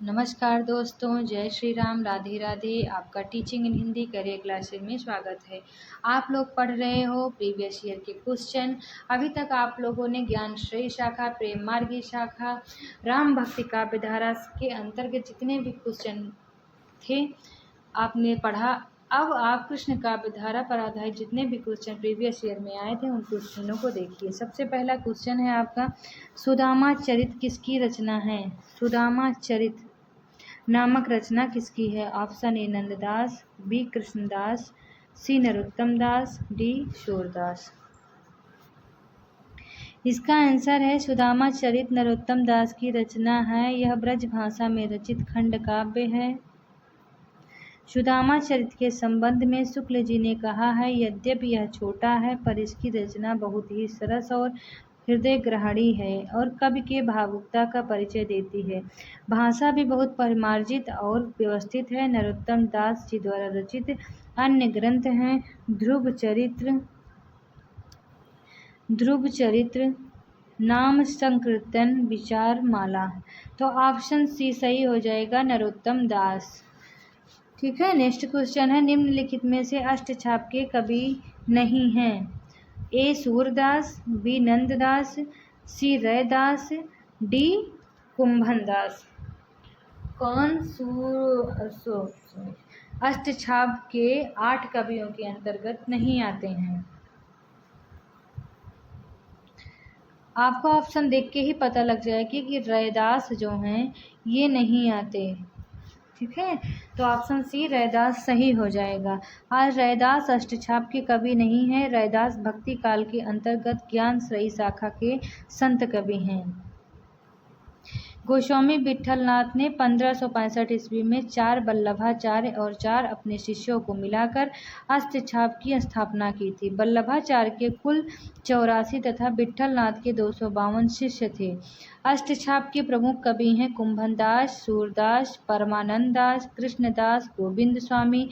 नमस्कार दोस्तों, जय श्री राम, राधे राधे। आपका teaching in Hindi career classes में स्वागत है। आप लोग पढ़ रहे हो प्रीवियस ईयर के क्वेश्चन। अभी तक आप लोगों ने ज्ञान श्रेय शाखा, प्रेम मार्गी शाखा, राम भक्ति काव्यधारा के अंतर्गत जितने भी क्वेश्चन थे आपने पढ़ा। अब आप कृष्ण काव्यधारा पर आधारित जितने भी क्वेश्चन प्रीवियस ईयर में आए थे उन क्वेश्चनों को देखिए। सबसे पहला क्वेश्चन है आपका, सुदामा चरित किसकी रचना है? सुदामा चरित नामक रचना किसकी है? Option A Nanddas, B Krishnadas, C Narottam Das, D Surdas. इसका आंसर है सुदामा चरित नरोत्तम दास की रचना है। यह ब्रज भाषा में रचित खंड काव्य है। सुदामा चरित के संबंध में शुक्ल जी ने कहा है, यद्यपि यह छोटा है पर इसकी रचना बहुत ही सरस और हृदय ग्रहणी है और कवि के भावुकता का परिचय देती है। भाषा भी बहुत परिमार्जित और व्यवस्थित है। नरोत्तम दास जी द्वारा रचित अन्य ग्रंथ हैं ध्रुव चरित्र, नाम संकीर्तन, विचार माला। तो ऑप्शन सी सही हो जाएगा, नरोत्तम दास। ठीक है। नेक्स्ट क्वेश्चन है, निम्नलिखित में से अष्टछाप के कवि नहीं हैं? ए सूरदास, बी नंददास, सी रैदास, डी कुंभनदास। कौन अष्टछाप के 8 कवियों के अंतर्गत नहीं आते हैं? आपको ऑप्शन देख के ही पता लग जाएगी कि रैदास जो हैं ये नहीं आते। ठीक है, तो ऑप्शन सी रैदास सही हो जाएगा। आज रैदास अष्टछाप के कवि नहीं है। रैदास भक्ति काल के अंतर्गत ज्ञान श्रेय शाखा के संत कवि हैं। गोस्वामी विठलनाथ ने 1565 ईस्वी में 4 वल्लभाचार्य और 4 अपने शिष्यों को मिलाकर अष्टछाप की स्थापना की थी। वल्लभाचार्य के कुल 84 तथा विठलनाथ के 252 शिष्य थे। अष्टछाप के प्रमुख कवि हैं कुंभनदास, सूरदास, परमानंद दास, कृष्णदास, गोविंद स्वामी,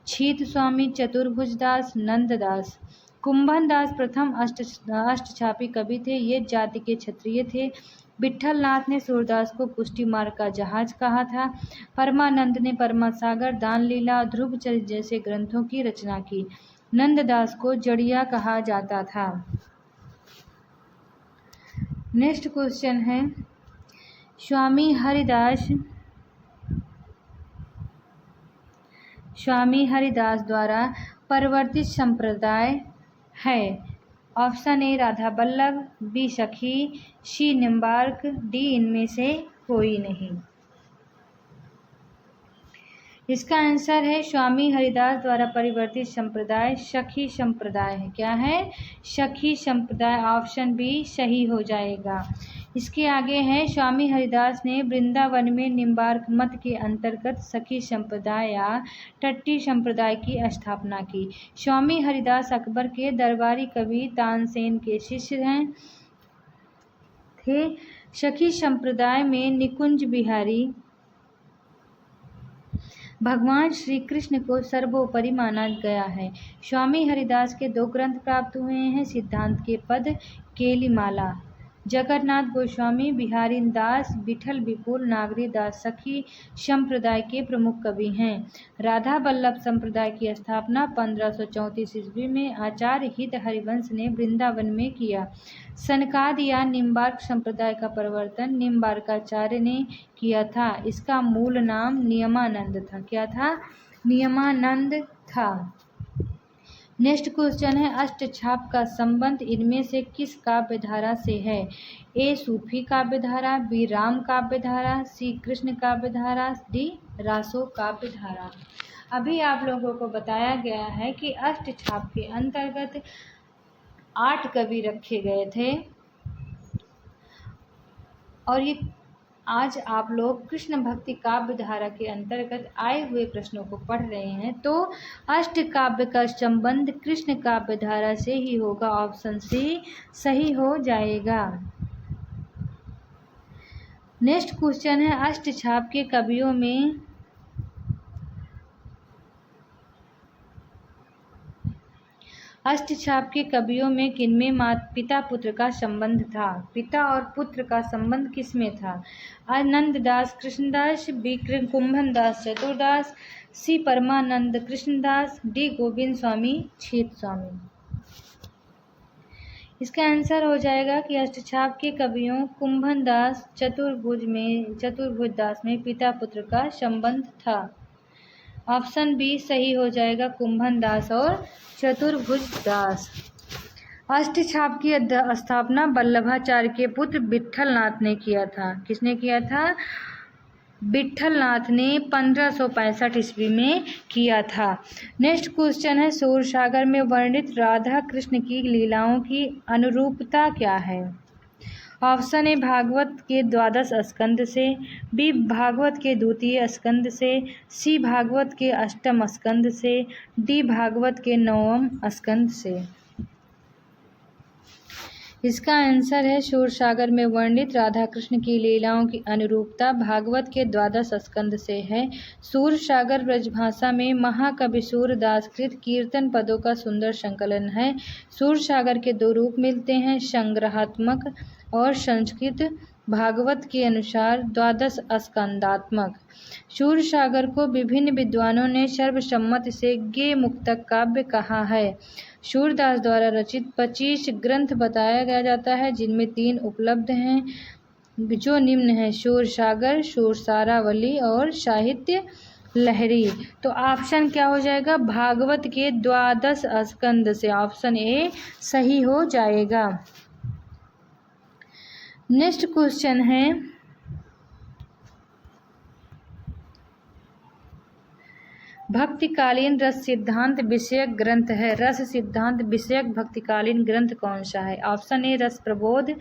छीत स्वामी, चतुर्भुजदास, नंददास। कुंभनदास प्रथम अष्टछापी कवि थे। ये जाति के क्षत्रिय थे। विठलनाथ ने सूरदास को पुष्टि मार्ग का जहाज कहा था। परमानंद ने परमासागर, दान लीला, ध्रुव चरित जैसे ग्रंथों की रचना की। नंददास को जड़िया कहा जाता था। नेक्स्ट क्वेश्चन है, स्वामी हरिदास द्वारा परिवर्तित संप्रदाय है। Option A Radha Ballabh, B Sakhi, C Nimbarka, D इनमें से कोई नहीं। इसका आंसर है स्वामी हरिदास द्वारा परिवर्तित संप्रदाय सखी संप्रदाय है। क्या है? सखी संप्रदाय। ऑप्शन बी सही हो जाएगा। इसके आगे है, स्वामी हरिदास ने वृंदावन में निम्बार्क मत के अंतर्गत सखी संप्रदाय या टट्टी संप्रदाय की स्थापना की। स्वामी हरिदास अकबर के दरबारी कवि तानसेन के शिष्य थे। सखी संप्रदाय में निकुंज बिहारी भगवान श्री कृष्ण को सर्वोपरि माना गया है। स्वामी हरिदास के 2 ग्रंथ प्राप्त हुए हैं, सिद्धांत के पद, केलीमाला। जगन्नाथ गोस्वामी, बिहारी दास, विठल विपुल, नागरी दास सखी संप्रदाय के प्रमुख कवि हैं। राधा बल्लभ संप्रदाय की स्थापना 1534 ईस्वी में आचार्य हित हरिवंश ने वृंदावन में किया। सनकादि या निम्बार्क संप्रदाय का प्रवर्तन निम्बार्काचार्य ने किया था। इसका मूल नाम नियमानंद था। क्या था? नियमानंद था। नेक्स्ट क्वेश्चन है, अष्टछाप का संबंध इनमें से किस काव्यधारा से है? ए सूफी काव्यधारा, बी राम काव्यधारा, सी कृष्ण काव्यधारा, डी रासो काव्यधारा। अभी आप लोगों को बताया गया है कि अष्टछाप के अंतर्गत 8 कवि रखे गए थे और ये आज आप लोग कृष्ण भक्ति काव्य धारा के अंतर्गत आए हुए प्रश्नों को पढ़ रहे हैं। तो अष्ट काव्य का संबंध कृष्ण काव्य धारा से ही होगा। ऑप्शन सी सही हो जाएगा। नेक्स्ट क्वेश्चन है, अष्टछाप के कवियों में अष्टछाप के कवियों में किनमें पिता पुत्र का संबंध था? पिता और पुत्र का संबंध किसमें था? आनंददास कृष्णदास, बी कुंभनदास चतुरदास, सी परमानंद कृष्णदास, डी गोविंद स्वामी छेद स्वामी। इसका आंसर हो जाएगा कि अष्टछाप के कवियों कुंभनदास चतुर्भुज दास में पिता पुत्र का संबंध था। ऑप्शन बी सही हो जाएगा, कुंभनदास और चतुर्भुज दास। अष्टछाप की स्थापना वल्लभाचार्य के पुत्र विट्ठलनाथ ने किया था। किसने किया था? विट्ठलनाथ ने 1565 ईस्वी में किया था। नेक्स्ट क्वेश्चन है, सूरसागर में वर्णित राधा कृष्ण की लीलाओं की अनुरूपता क्या है? ऑप्शन ए भागवत के 12 स्कंद से, बी भागवत के 2 स्कंद से, सी भागवत के 8 स्कंद से, डी भागवत के 9 स्कंद से। इसका आंसर है सूरसागर में वर्णित राधा कृष्ण की लीलाओं की अनुरूपता भागवत के 12 स्कंद से है। सूरसागर ब्रजभाषा में महाकवि सूरदास कृत कीर्तन पदों का सुंदर संकलन है। सूरसागर के 2 रूप मिलते हैं, संग्रहात्मक और संस्कृत भागवत के अनुसार 12 स्कंदात्मक। सूरसागर को विभिन्न विद्वानों ने सर्वसम्मत से गे मुक्तक काव्य कहा है। सूरदास द्वारा रचित 25 ग्रंथ बताया जाता है, जिनमें 3 उपलब्ध हैं, जो निम्न है: सूरसागर, सूरसारावली और साहित्य लहरी। तो ऑप्शन क्या हो जाएगा? भागवत के 12 स्कंद से। ऑप्शन ए सही हो जाएगा। नेक्स्ट क्वेश्चन है, भक्तिकालीन रस सिद्धांत विषयक ग्रंथ है। रस सिद्धांत विषयक भक्तिकालीन ग्रंथ कौन सा है? ऑप्शन ए रस प्रबोध,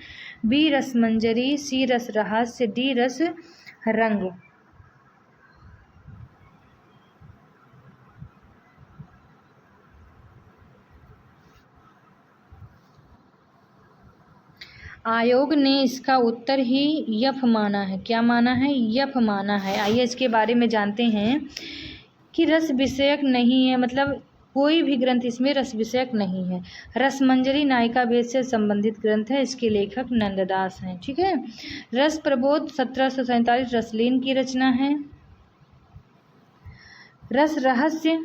बी रस मंजरी, सी रस रहस्य, डी रस रंग। आयोग ने इसका उत्तर ही यफ माना है। क्या माना है? यफ माना है। आइए इसके बारे में जानते हैं कि रस विषयक नहीं है, मतलब कोई भी ग्रंथ इसमें रस विषयक नहीं है। रसमंजरी नायिका भेद से संबंधित ग्रंथ है, इसके लेखक नंददास हैं। ठीक है। रस प्रबोध 1747 रसलीन की रचना है। रस रहस्य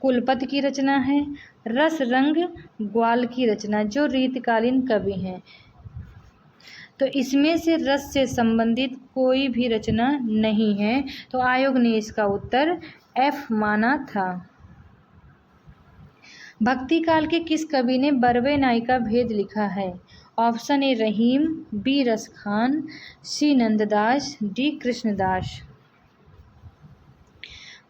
कुलपति की रचना है। रस रंग ग्वाल की रचना, जो रीतकालीन कवि हैं। तो इसमें से रस से संबंधित कोई भी रचना नहीं है, तो आयोग ने इसका उत्तर एफ माना था। भक्ति काल के किस कवि ने बरवे नायिका भेद लिखा है? Option A Rahim, B Raskhan, C Nanddas, D Krishnadas.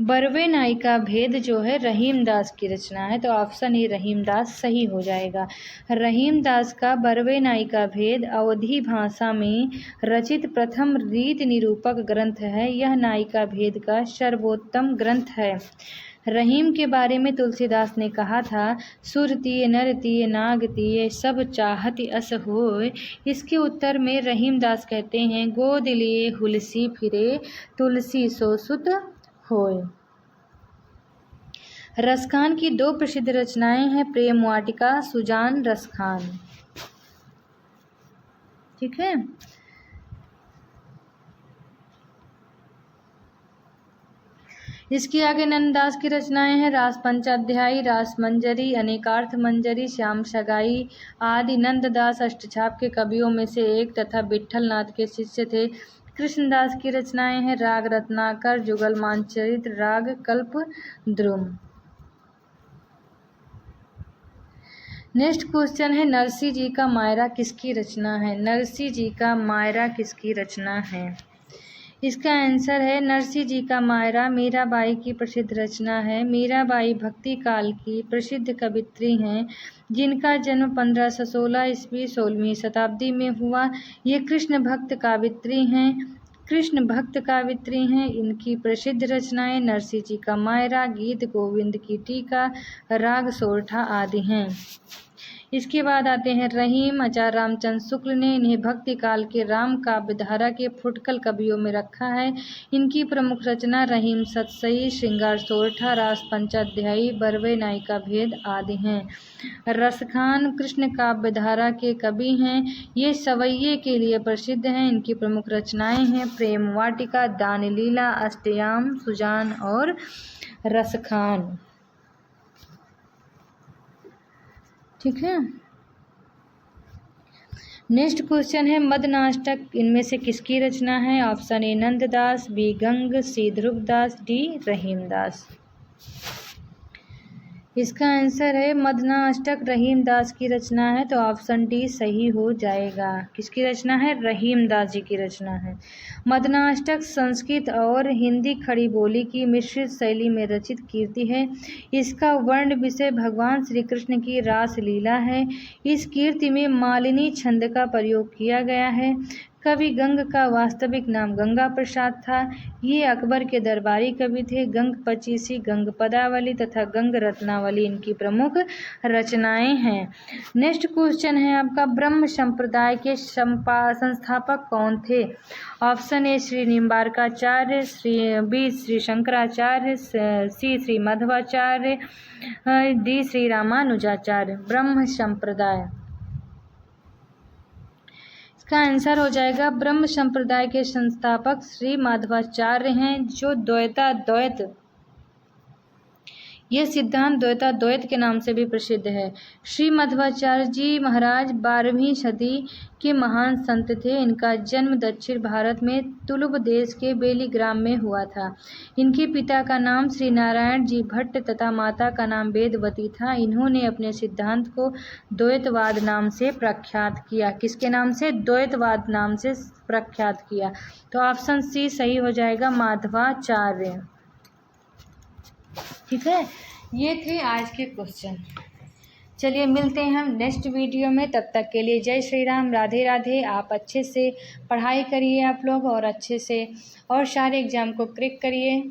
Barvai Nayika Bhed जो है रहीमदास की रचना है, तो ऑप्शन ए रहीमदास सही हो जाएगा। रहीमदास का बरवे नायिका भेद अवधी भाषा में रचित प्रथम रीत निरूपक ग्रंथ है। यह नायिका भेद का सर्वोत्तम ग्रंथ है। रहीम के बारे में तुलसीदास ने कहा था, सुरतीय नरतीय नागतीय सब चाहत अस होय। इसके उत्तर में रहीमदास कहते हैं, गोद लिए हुलसी फिरे तुलसी सो सुत होय। रसखान की 2 प्रसिद्ध रचनाएं हैं, प्रेम वाटिका, सुजान रसखान। ठीक है। इसके आगे नंददास की रचनाएं हैं, रास पंचाध्यायी, रास मंजरी, अनेकार्थ मंजरी, श्याम सगाई आदि। नंददास अष्टछाप के कवियों में से एक तथा विट्ठलनाथ के शिष्य थे। कृष्णदास की रचनाएं हैं, राग रत्नाकर, जुगल मानचरित, राग कल्पद्रुम। नेक्स्ट क्वेश्चन है, नरसी जी का मायरा किसकी रचना है? नरसी जी का मायरा किसकी रचना है? इसका आंसर है, नरसी जी का मायरा मीराबाई की प्रसिद्ध रचना है। मीराबाई भक्ति काल की प्रसिद्ध कवित्री हैं, जिनका जन्म 1516 ईस्वी 16वीं शताब्दी में हुआ। ये कृष्ण भक्त कावित्री हैं। इनकी प्रसिद्ध रचनाएं नरसी जी का मायरा, गीत गोविंद की टीका, राग सोरठा आदि हैं। इसके बाद आते हैं रहीम। आचार्य रामचंद्र शुक्ल ने इन्हें भक्ति काल के राम काव्य धारा के फुटकल कवियों में रखा है। इनकी प्रमुख रचना रहीम, सतसई, श्रृंगार सोरठा, रास पंचाध्यायी, बरवे, नायिका भेद आदि हैं। रसखान कृष्ण काव्य धारा के कवि हैं। ये सवैये के लिए प्रसिद्ध हैं। इनकी प्रमुख रचनाएं हैं प्रेम वाटिका, दान लीला, अष्टयाम, सुजान और रसखान। ठीक है। नेक्स्ट क्वेश्चन है मदनाष्टक इनमें से किसकी रचना है? Option A Nanddas, B Gang, C Dhruvdas, D Rahimdas. इसका आंसर है मदनाष्टक रहीमदास की रचना है, तो ऑप्शन डी सही हो जाएगा। किसकी रचना है? रहीमदास जी की रचना है। मदनाष्टक संस्कृत और हिंदी खड़ी बोली की मिश्रित शैली में रचित कीर्ति है। इसका वर्ण विषय भगवान श्री कृष्ण की रास लीला है। इस कीर्ति में मालिनी छंद का प्रयोग किया गया है। कवि गंग का वास्तविक नाम गंगा प्रसाद था। ये अकबर के दरबारी कवि थे। गंग पचीसी, गंग पदावली तथा गंग रत्नावली इनकी प्रमुख रचनाएं हैं। नेक्स्ट क्वेश्चन है आपका ब्रह्म संप्रदाय के संस्थापक कौन थे? Option A Shri Nimbarkacharya, B Shri Shankaracharya, C Shri Madhvacharya, D Shri Ramanujacharya. Brahma संप्रदाय इसका आंसर हो जाएगा ब्रह्म संप्रदाय के संस्थापक श्री माधवाचार्य हैं, जो द्वैताद्वैत ये सिद्धांत द्वैताद्वैत के नाम से भी प्रसिद्ध है। श्री मध्वाचार्य जी महाराज 12वीं सदी के महान संत थे। इनका जन्म दक्षिण भारत में तुलुब देश के बेलीग्राम में हुआ था। इनके पिता का नाम श्री नारायण जी भट्ट तथा माता का नाम वेदवती था। इन्होंने अपने सिद्धांत को द्वैतवाद नाम से प्रख्यात किया। किसके नाम से? द्वैतवाद नाम से प्रख्यात किया। तो ऑप्शन सी सही हो जाएगा, माधवाचार्य। ठीक है, ये थे आज के क्वेश्चन। चलिए मिलते हैं हम नेक्स्ट वीडियो में। तब तक के लिए जय श्री राम, राधे राधे। आप अच्छे से पढ़ाई करिए आप लोग, और अच्छे से और सारे एग्ज़ाम को क्रैक करिए।